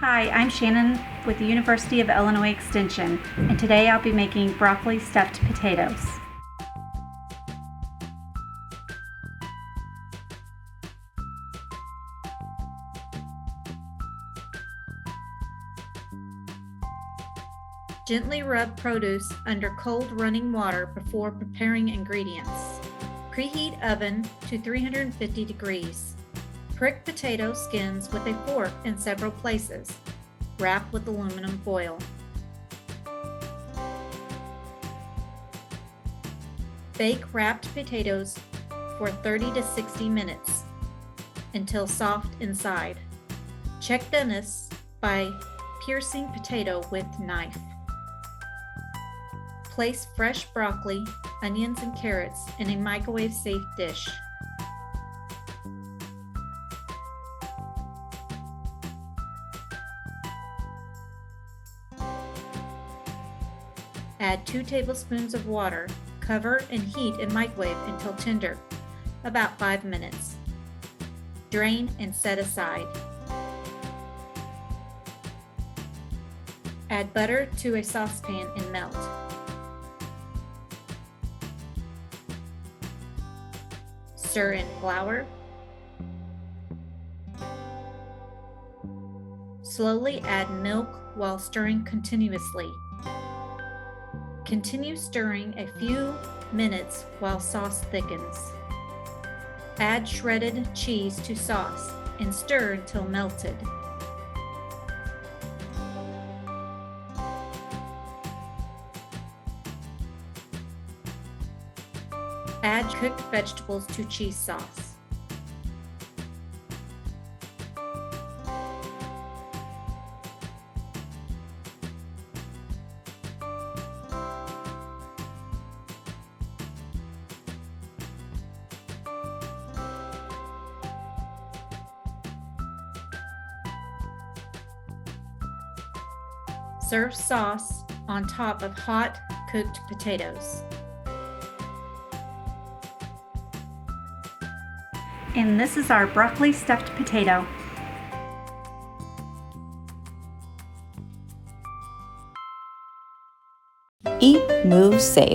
Hi, I'm Shannon with the University of Illinois Extension, and today I'll be making broccoli stuffed potatoes. Gently rub produce under cold running water before preparing ingredients. Preheat oven to 350 degrees. Prick potato skins with a fork in several places. Wrap with aluminum foil. Bake wrapped potatoes for 30 to 60 minutes until soft inside. Check doneness by piercing potato with knife. Place fresh broccoli, onions, and carrots in a microwave-safe dish. Add 2 tablespoons of water. Cover and heat in microwave until tender, about 5 minutes. Drain and set aside. Add butter to a saucepan and melt. Stir in flour. Slowly add milk while stirring continuously. Continue stirring a few minutes while sauce thickens. Add shredded cheese to sauce and stir until melted. Add cooked vegetables to cheese sauce. Serve sauce on top of hot, cooked potatoes. And this is our broccoli stuffed potato. Eat, Move, Save.